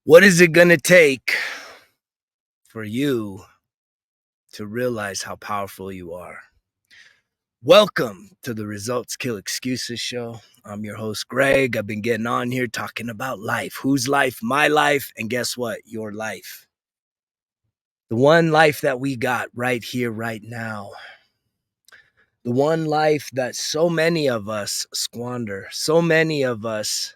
What is it going to take for you to realize how powerful you are? Welcome to the Results Kill Excuses show. I'm your host, Greg. I've been getting on here talking about life. Whose life? My life. And guess what? Your life. The one life that we got right here, right now. The one life that so many of us squander. So many of us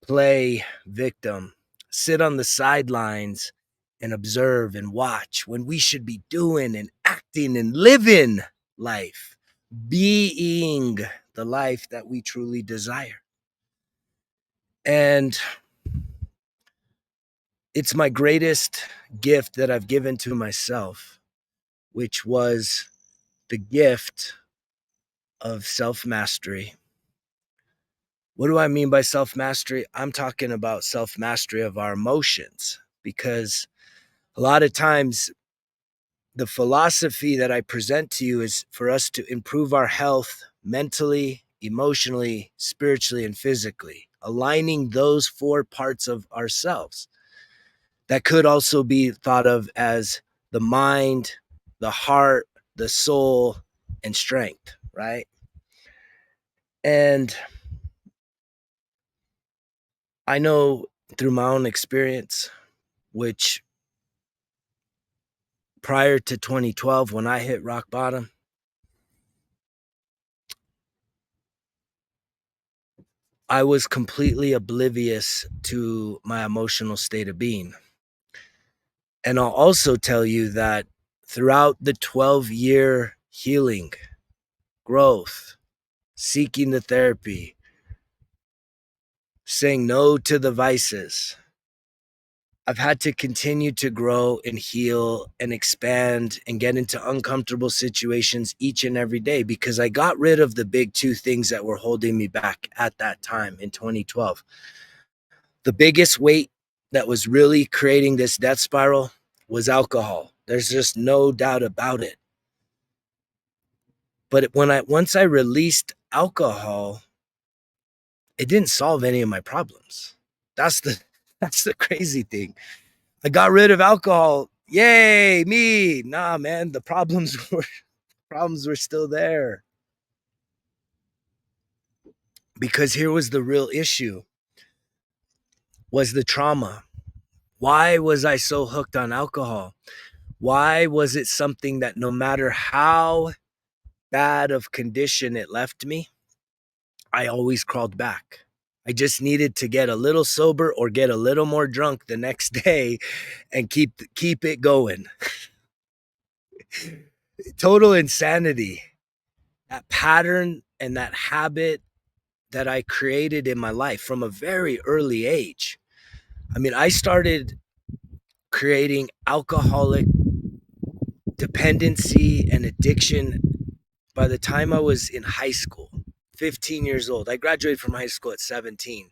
play victim, sit on the sidelines and observe and watch when we should be doing and acting and living life, being the life that we truly desire. And it's my greatest gift that I've given to myself, which was the gift of self-mastery. What do I mean by self-mastery? I'm talking about self-mastery of our emotions, because a lot of times the philosophy that I present to you is for us to improve our health mentally, emotionally, spiritually, and physically, aligning those four parts of ourselves. That could also be thought of as the mind, the heart, the soul, and strength, right? And I know through my own experience, which prior to 2012, when I hit rock bottom, I was completely oblivious to my emotional state of being. And I'll also tell you that throughout the 12-year healing, growth, seeking the therapy, saying no to the vices, I've had to continue to grow and heal and expand and get into uncomfortable situations each and every day, because I got rid of the big two things that were holding me back at that time in 2012. The biggest weight that was really creating this death spiral was alcohol. There's just no doubt about it. But once I released alcohol, it didn't solve any of my problems. That's the crazy thing. I got rid of alcohol. Yay, me. Nah, man, the problems were still there. Because here was the real issue, was the trauma. Why was I so hooked on alcohol? Why was it something that no matter how bad of condition it left me, I always crawled back? I just needed to get a little sober or get a little more drunk the next day and keep it going. Total insanity. That pattern and that habit that I created in my life from a very early age. I mean, I started creating alcoholic dependency and addiction by the time I was in high school, 15 years old. I graduated from high school at 17.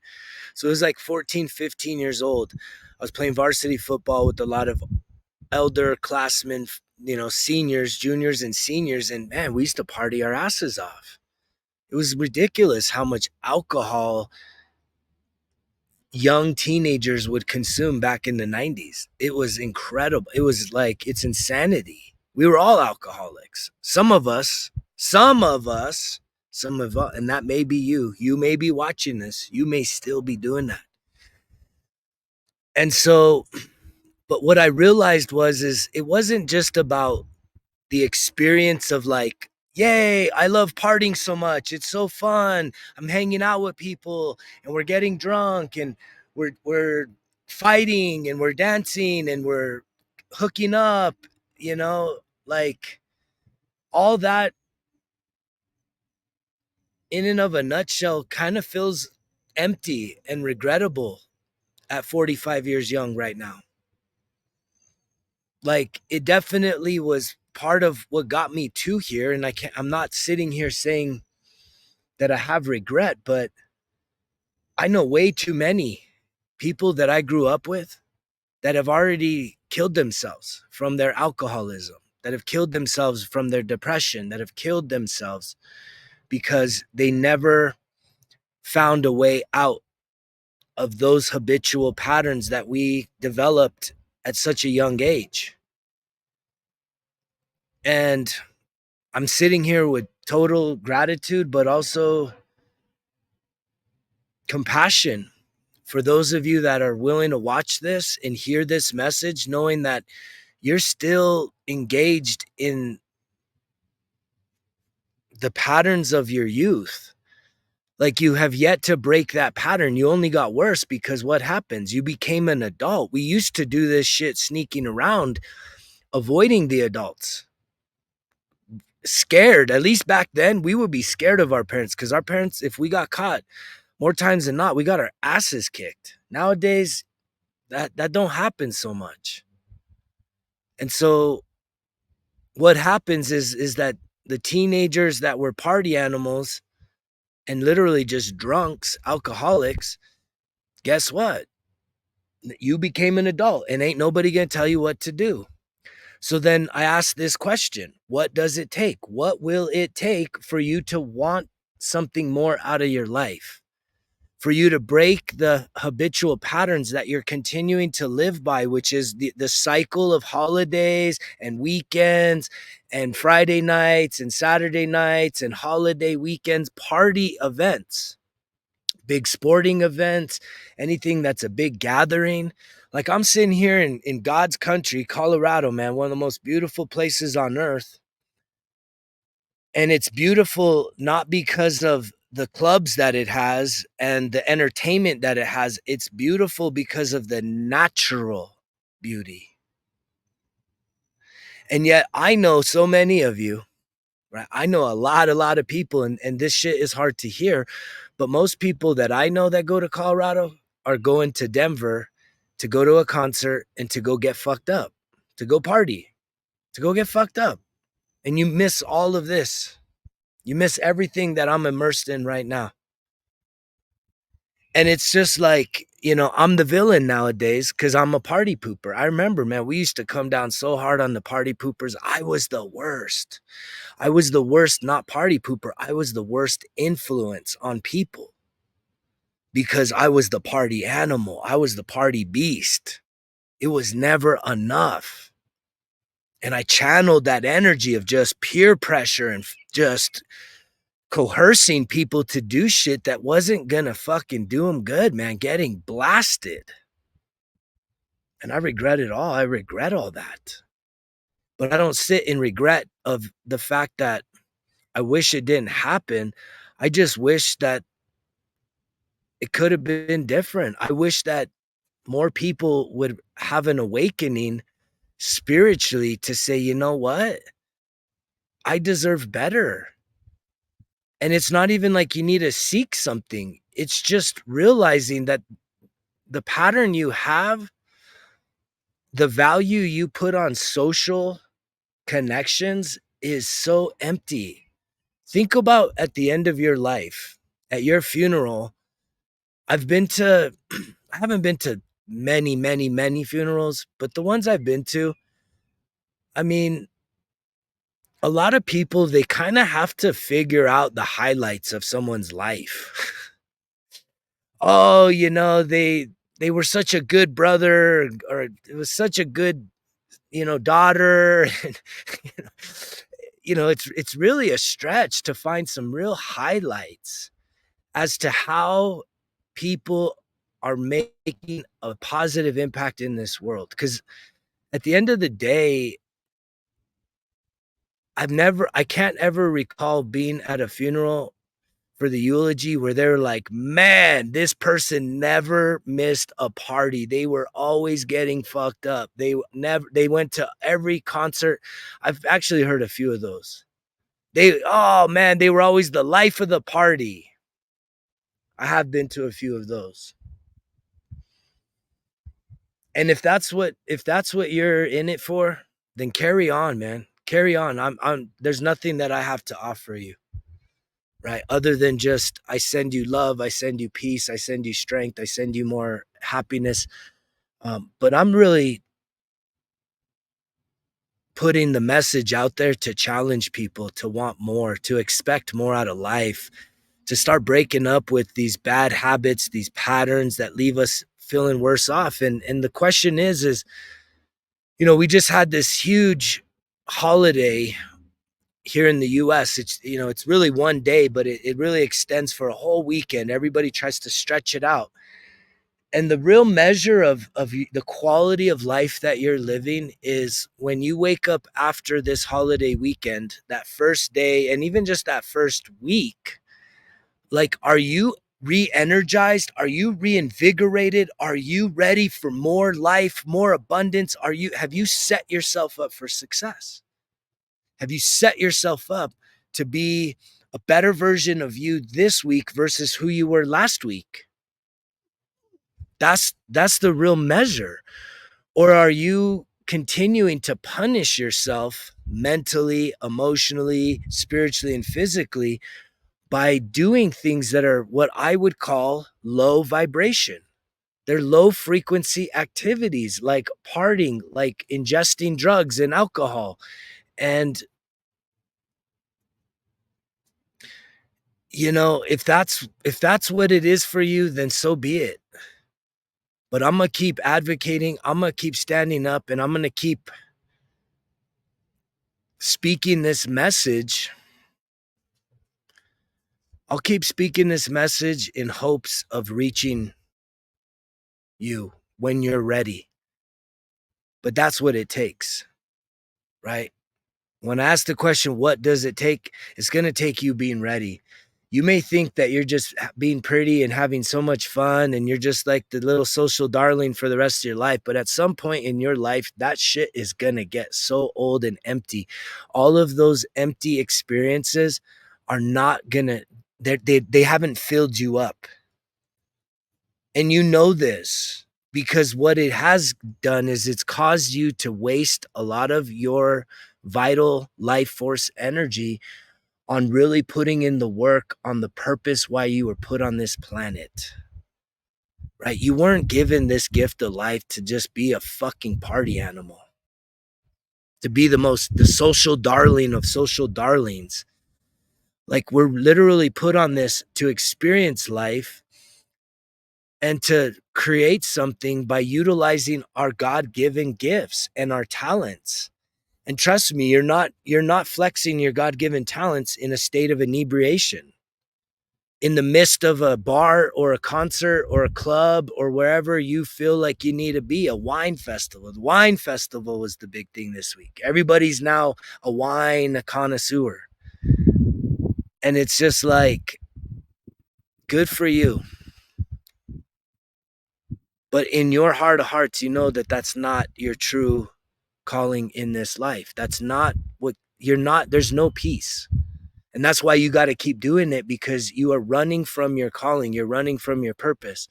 So it was like 14, 15 years old. I was playing varsity football with a lot of elder classmen, seniors, juniors, and seniors. And man, we used to party our asses off. It was ridiculous how much alcohol young teenagers would consume back in the 90s. It was incredible. It was like, it's insanity. We were all alcoholics. Some of us, and that may be you. You may be watching this. You may still be doing that. And so, but what I realized is it wasn't just about the experience of like, yay, I love partying so much. It's so fun. I'm hanging out with people and we're getting drunk and we're fighting and we're dancing and we're hooking up, like all that in and of a nutshell kind of feels empty and regrettable at 45 years young right now. Like it definitely was part of what got me to here. And I'm not sitting here saying that I have regret, but I know way too many people that I grew up with that have already killed themselves from their alcoholism, that have killed themselves from their depression, that have killed themselves because they never found a way out of those habitual patterns that we developed at such a young age. And I'm sitting here with total gratitude, but also compassion for those of you that are willing to watch this and hear this message, knowing that you're still engaged in the patterns of your youth. Like, you have yet to break that pattern. You only got worse because what happens? You became an adult. We used to do this shit sneaking around, avoiding the adults. Scared. At least back then, we would be scared of our parents because our parents, if we got caught, more times than not, we got our asses kicked. Nowadays, that don't happen so much. And so what happens is that the teenagers that were party animals and literally just drunks, alcoholics, guess what? You became an adult and ain't nobody gonna tell you what to do. So then I asked this question: what does it take? What will it take for you to want something more out of your life? For you to break the habitual patterns that you're continuing to live by, which is the cycle of holidays and weekends and Friday nights and Saturday nights and holiday weekends, party events, big sporting events, anything that's a big gathering. Like, I'm sitting here in God's country, Colorado, man, one of the most beautiful places on earth. And it's beautiful not because of the clubs that it has and the entertainment that it has. It's beautiful because of the natural beauty. And yet I know so many of you, right? I know a lot of people, and this shit is hard to hear, but most people that I know that go to Colorado are going to Denver to go to a concert and to go get fucked up, to go party, to go get fucked up. And you miss all of this. You miss everything that I'm immersed in right now. And it's just like, I'm the villain nowadays because I'm a party pooper. I remember, man, we used to come down so hard on the party poopers. I was the worst. I was the worst, not party pooper. I was the worst influence on people because I was the party animal. I was the party beast. It was never enough. And I channeled that energy of just peer pressure and just coercing people to do shit that wasn't gonna fucking do them good, man, getting blasted. And I regret it all. I regret all that. But I don't sit in regret of the fact that I wish it didn't happen. I just wish that it could have been different. I wish that more people would have an awakening spiritually to say, you know what? I deserve better. And it's not even like you need to seek something. It's just realizing that the pattern you have, the value you put on social connections is so empty. Think about at the end of your life, at your funeral. I've been to, I haven't been to many funerals, but the ones I've been to, I mean, a lot of people, they kind of have to figure out the highlights of someone's life. Oh, they were such a good brother, or it was such a good, daughter. And, you know, it's really a stretch to find some real highlights as to how people are making a positive impact in this world. Because at the end of the day, I can't ever recall being at a funeral for the eulogy where they're like, man, this person never missed a party. They were always getting fucked up. They went to every concert. I've actually heard a few of those. Oh man, they were always the life of the party. I have been to a few of those. And if that's what you're in it for, then carry on, man. Carry on. There's nothing that I have to offer you, right? Other than just, I send you love, I send you peace, I send you strength, I send you more happiness. But I'm really putting the message out there to challenge people to want more, to expect more out of life, to start breaking up with these bad habits, these patterns that leave us feeling worse off. And the question is, we just had this huge holiday here in the US. It's really one day, but it really extends for a whole weekend. Everybody tries to stretch it out. And the real measure of the quality of life that you're living is when you wake up after this holiday weekend, that first day, and even just that first week. Like, are you re-energized? Are you reinvigorated? Are you ready for more life, more abundance? Have you set yourself up for success? Have you set yourself up to be a better version of you this week versus who you were last week? That's the real measure. Or are you continuing to punish yourself mentally, emotionally, spiritually, and physically by doing things that are what I would call low vibration? They're low frequency activities like partying, like ingesting drugs and alcohol. And if that's what it is for you, then so be it. But I'm going to keep advocating, I'm going to keep standing up, and I'm going to keep speaking this message. I'll keep speaking this message in hopes of reaching you when you're ready. But that's what it takes, right? When I ask the question, what does it take? It's going to take you being ready. You may think that you're just being pretty and having so much fun and you're just like the little social darling for the rest of your life. But at some point in your life, that shit is going to get so old and empty. All of those empty experiences are not going to, they haven't filled you up. And you know this because what it has done is it's caused you to waste a lot of your vital life force energy on really putting in the work on the purpose why you were put on this planet. Right? You weren't given this gift of life to just be a fucking party animal, to be the social darling of social darlings. Like, we're literally put on this to experience life and to create something by utilizing our God-given gifts and our talents. And trust me, you're not flexing your God-given talents in a state of inebriation, in the midst of a bar or a concert or a club or wherever you feel like you need to be. A wine festival. The wine festival was the big thing this week. Everybody's now a wine connoisseur. And it's just like, good for you. But in your heart of hearts, you know that that's not your true calling in this life. That's not what you're not. There's no peace. And that's why you got to keep doing it, because you are running from your calling. You're running from your purpose.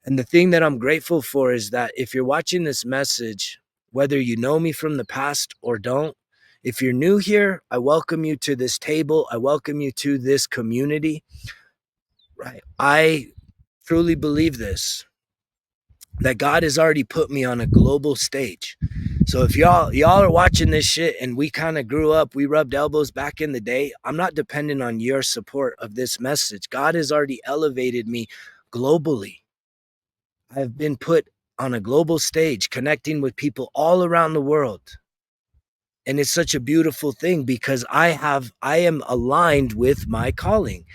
And the thing that I'm grateful for is that if you're watching this message, whether you know me from the past or don't, if you're new here, I welcome you to this table. I welcome you to this community. Right? I truly believe this, that God has already put me on a global stage. So if y'all are watching this shit and we kind of grew up, we rubbed elbows back in the day, I'm not dependent on your support of this message. God has already elevated me globally. I've been put on a global stage connecting with people all around the world. And it's such a beautiful thing because I am aligned with my calling.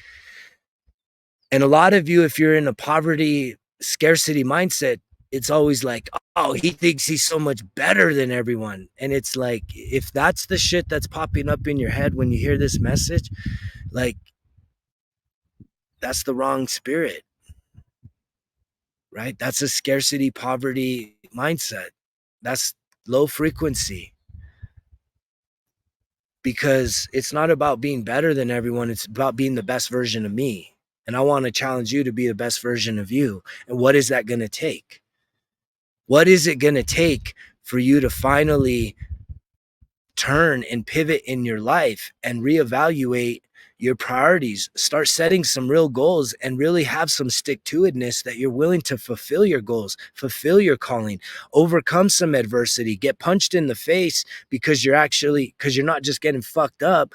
And a lot of you, if you're in a poverty scarcity mindset, it's always like, oh, he thinks he's so much better than everyone. And it's like, if that's the shit that's popping up in your head when you hear this message, like, that's the wrong spirit, right? That's a scarcity poverty mindset. That's low frequency, because it's not about being better than everyone. It's about being the best version of me. And I want to challenge you to be the best version of you. And what is that going to take? What is it going to take for you to finally turn and pivot in your life and reevaluate your priorities? Start setting some real goals and really have some stick-to-itness that you're willing to fulfill your goals, fulfill your calling, overcome some adversity, get punched in the face because you're not just getting fucked up,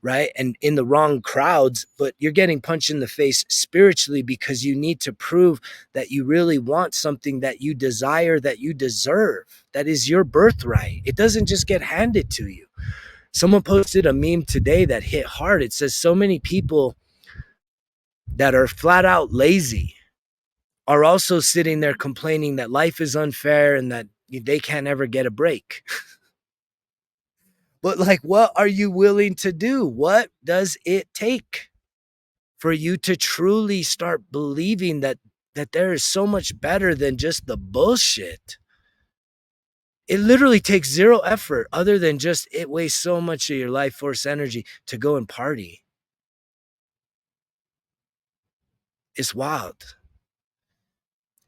right? And in the wrong crowds, but you're getting punched in the face spiritually because you need to prove that you really want something that you desire, that you deserve, that is your birthright. It doesn't just get handed to you. Someone posted a meme today that hit hard. It says so many people that are flat out lazy are also sitting there complaining that life is unfair and that they can't ever get a break. But like, what are you willing to do? What does it take for you to truly start believing that there is so much better than just the bullshit? It literally takes zero effort other than just it wastes so much of your life force energy to go and party. It's wild.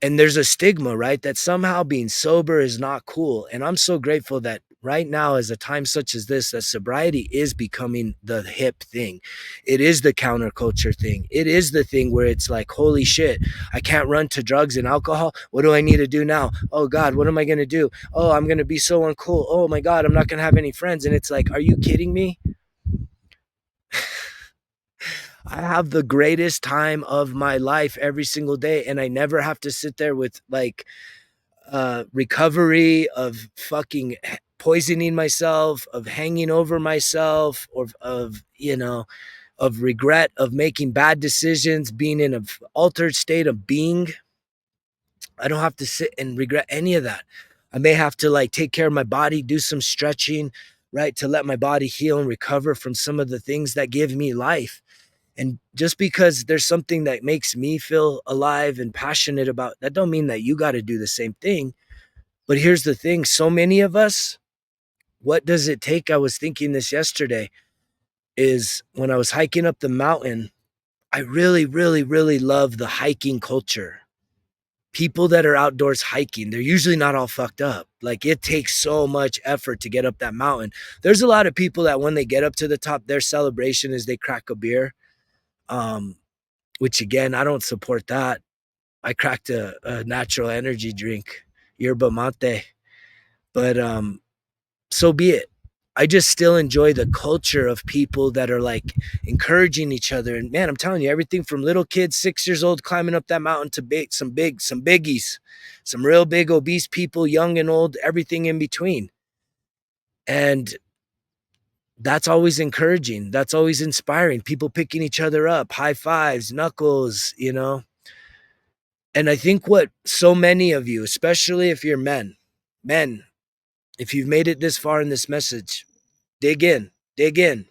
And there's a stigma, right? That somehow being sober is not cool. And I'm so grateful that right now, as a time such as this, that sobriety is becoming the hip thing. It is the counterculture thing. It is the thing where it's like, holy shit, I can't run to drugs and alcohol. What do I need to do now? Oh God, what am I going to do? Oh, I'm going to be so uncool. Oh my God, I'm not going to have any friends. And it's like, are you kidding me? I have the greatest time of my life every single day. And I never have to sit there with like, recovery of fucking poisoning myself, of hanging over myself, or of of regret of making bad decisions, being in an altered state of being. I don't have to sit and regret any of that. I may have to like take care of my body, do some stretching, right, to let my body heal and recover from some of the things that give me life. And just because there's something that makes me feel alive and passionate about, that don't mean that you got to do the same thing. But here's the thing, so many of us, what does it take? I was thinking this yesterday, is when I was hiking up the mountain, I really, really, really love the hiking culture. People that are outdoors hiking, they're usually not all fucked up. Like it takes so much effort to get up that mountain. There's a lot of people that when they get up to the top, their celebration is they crack a beer. Um, which again, I don't support that. I cracked a natural energy drink, yerba mate. But so be it. I just still enjoy the culture of people that are like encouraging each other. And man, I'm telling you, everything from little kids, 6 years old, climbing up that mountain to some biggies, some real big obese people, young and old, everything in between. And that's always encouraging. That's always inspiring. People picking each other up, high fives, knuckles. And I think what so many of you, especially if you're men, if you've made it this far in this message, dig in, dig in.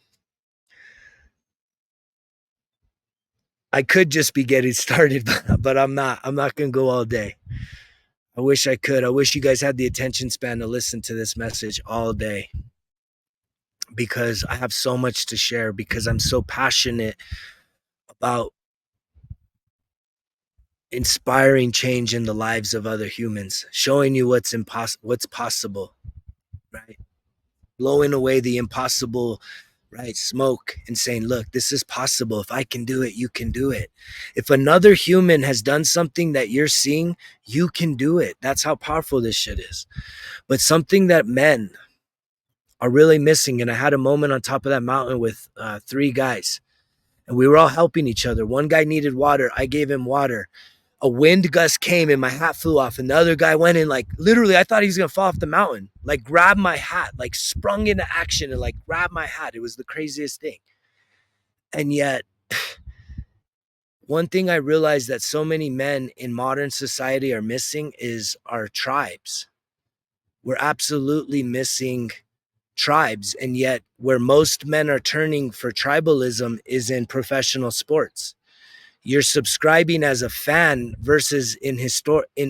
I could just be getting started, but I'm not. I'm not going to go all day. I wish I could. I wish you guys had the attention span to listen to this message all day because I have so much to share, because I'm so passionate about inspiring change in the lives of other humans, showing you what's possible, right? Blowing away the impossible, right? Smoke and saying, look, this is possible. If I can do it, you can do it. If another human has done something that you're seeing, you can do it. That's how powerful this shit is. But something that men are really missing, and I had a moment on top of that mountain with 3 guys, and we were all helping each other. One guy needed water. I gave him water. A wind gust came and my hat flew off, and the other guy went in, like literally I thought he was gonna fall off the mountain, like grabbed my hat, like sprung into action and like grabbed my hat. It was the craziest thing. And yet one thing I realized that so many men in modern society are missing is our tribes. We're absolutely missing tribes, and yet where most men are turning for tribalism is in professional sports. You're subscribing as a fan versus in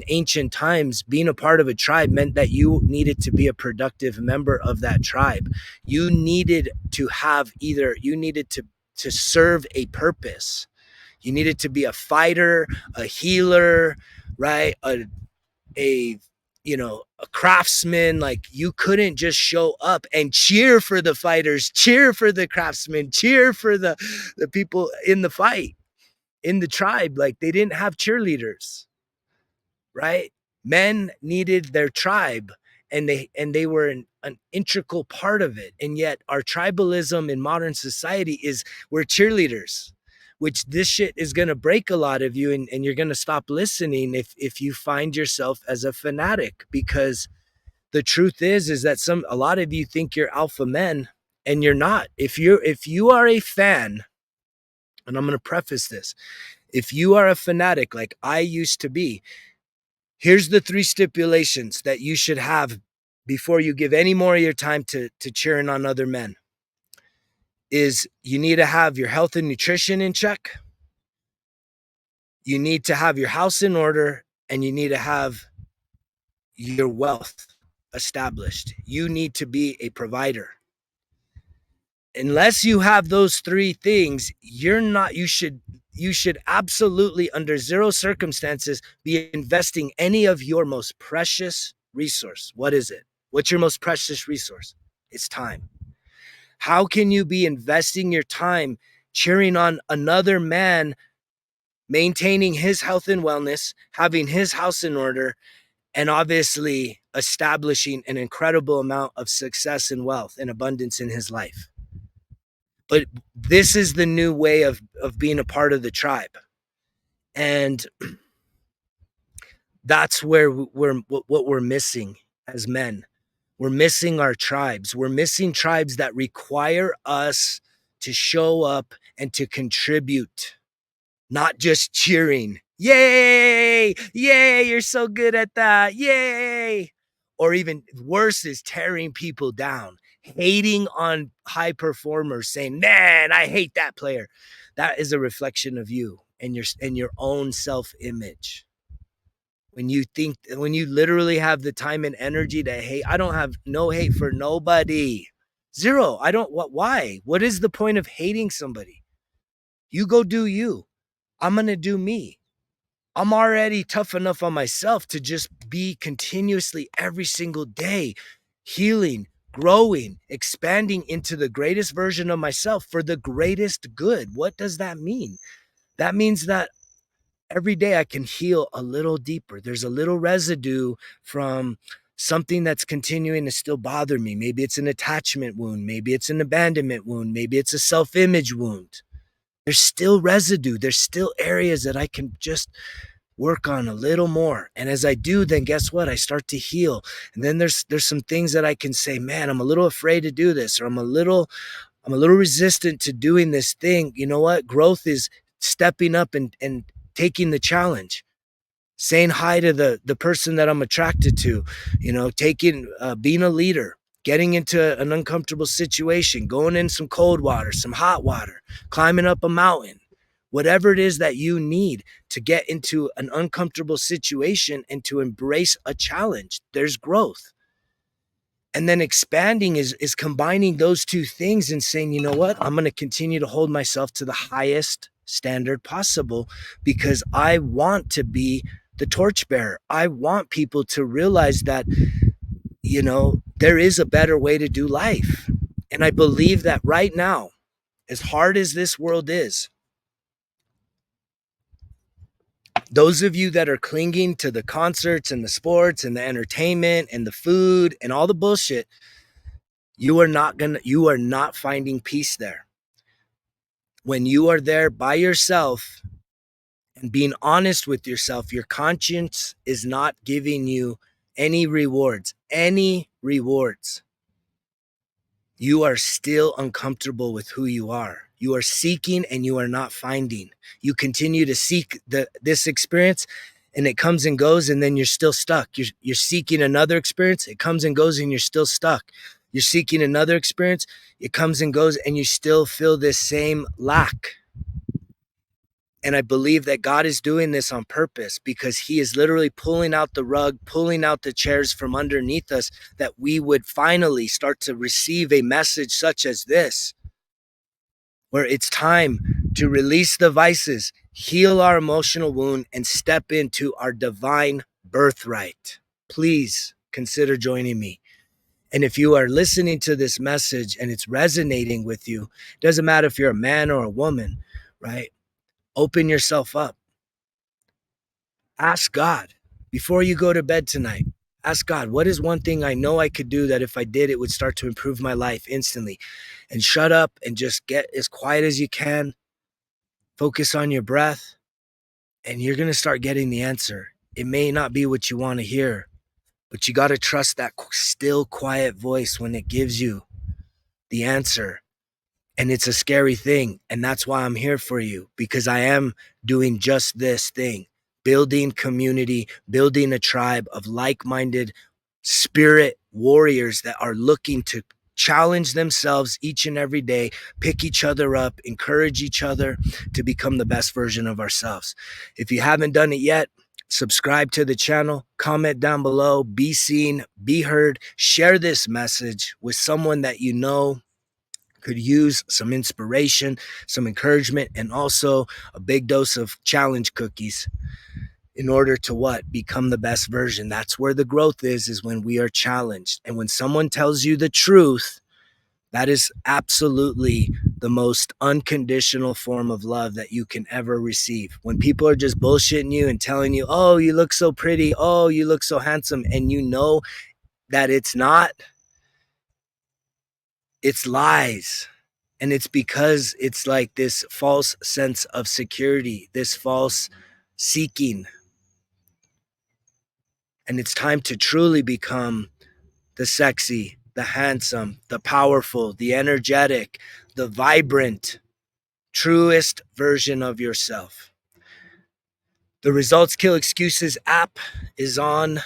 ancient times, being a part of a tribe meant that you needed to be a productive member of that tribe. You needed to have you needed to serve a purpose. You needed to be a fighter, a healer, right? A a craftsman. Like you couldn't just show up and cheer for the fighters, cheer for the craftsmen, cheer for the people in the fight, in the tribe. Like they didn't have cheerleaders, right? Men needed their tribe, and they were an integral part of it. And yet our tribalism in modern society is we're cheerleaders, which this shit is going to break a lot of you, and you're going to stop listening if you find yourself as a fanatic. Because the truth is that a lot of you think you're alpha men, and you're not. If you are a fan, and I'm going to preface this, if you are a fanatic like I used to be, here's the 3 stipulations that you should have before you give any more of your time to cheering on other men. Is you need to have your health and nutrition in check. You need to have your house in order, and you need to have your wealth established. You need to be a provider. Unless you have those 3 things, you should absolutely, under zero circumstances, be investing any of your most precious resource. What is it? What's your most precious resource? It's time. How can you be investing your time cheering on another man, maintaining his health and wellness, having his house in order, and obviously establishing an incredible amount of success and wealth and abundance in his life? But this is the new way of being a part of the tribe. And that's where what we're missing as men. We're missing our tribes. We're missing tribes that require us to show up and to contribute, not just cheering. Yay! Yay! You're so good at that. Yay! Or even worse is tearing people down, hating on high performers, saying, man, I hate that player. That is a reflection of you and your own self-image. When you literally have the time and energy to hate, I don't have no hate for nobody. Zero. Why? What is the point of hating somebody? You go do you. I'm going to do me. I'm already tough enough on myself to just be continuously every single day healing, growing, expanding into the greatest version of myself for the greatest good. What does that mean? That means that every day I can heal a little deeper. There's a little residue from something that's continuing to still bother me. Maybe it's an attachment wound. Maybe it's an abandonment wound. Maybe it's a self-image wound. There's still residue. There's still areas that I can just work on a little more. And as I do, then guess what? I start to heal. And then there's some things that I can say, man, I'm a little afraid to do this, or I'm a little resistant to doing this thing. You know what? Growth is stepping up and taking the challenge, saying hi to the person that I'm attracted to, being a leader, getting into an uncomfortable situation, going in some cold water, some hot water, climbing up a mountain, whatever it is that you need to get into an uncomfortable situation and to embrace a challenge. There's growth. And then expanding is combining those 2 things and saying, you know what? I'm going to continue to hold myself to the highest standard possible because I want to be the torchbearer. I want people to realize that, there is a better way to do life. And I believe that right now, as hard as this world is, those of you that are clinging to the concerts and the sports and the entertainment and the food and all the bullshit, you are not finding peace there. When you are there by yourself and being honest with yourself, your conscience is not giving you any rewards. You are still uncomfortable with who you are. You are seeking and you are not finding. You continue to seek this experience and it comes and goes, and then you're still stuck. You're seeking another experience. It comes and goes and you're still stuck. You're seeking another experience. It comes and goes and you still feel this same lack. And I believe that God is doing this on purpose because he is literally pulling out the rug, pulling out the chairs from underneath us, that we would finally start to receive a message such as this, where it's time to release the vices, heal our emotional wound, and step into our divine birthright. Please consider joining me. And if you are listening to this message and it's resonating with you, it doesn't matter if you're a man or a woman, right? Open yourself up. Ask God before you go to bed tonight. Ask God, what is one thing I know I could do that if I did, it would start to improve my life instantly? And shut up and just get as quiet as you can. Focus on your breath, and you're going to start getting the answer. It may not be what you want to hear, but you got to trust that still, quiet voice when it gives you the answer. And it's a scary thing. And that's why I'm here for you, because I am doing just this thing, building community, building a tribe of like-minded spirit warriors that are looking to challenge themselves each and every day, pick each other up, encourage each other to become the best version of ourselves. If you haven't done it yet, subscribe to the channel, comment down below, be seen, be heard, share this message with someone that you know could use some inspiration, some encouragement, and also a big dose of challenge cookies in order to what? Become the best version. That's where the growth is when we are challenged. And when someone tells you the truth, that is absolutely the most unconditional form of love that you can ever receive. When people are just bullshitting you and telling you, oh, you look so pretty, oh, you look so handsome, and you know that it's not, it's lies. And it's because it's like this false sense of security, this false seeking. And it's time to truly become the sexy, the handsome, the powerful, the energetic, the vibrant, truest version of yourself. The Results Kill Excuses app is on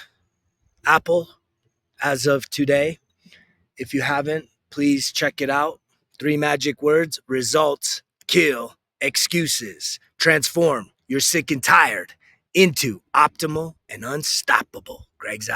Apple as of today. If you haven't, please check it out. 3 magic words: results kill excuses. Transform your sick and tired into optimal and unstoppable. Greg's out.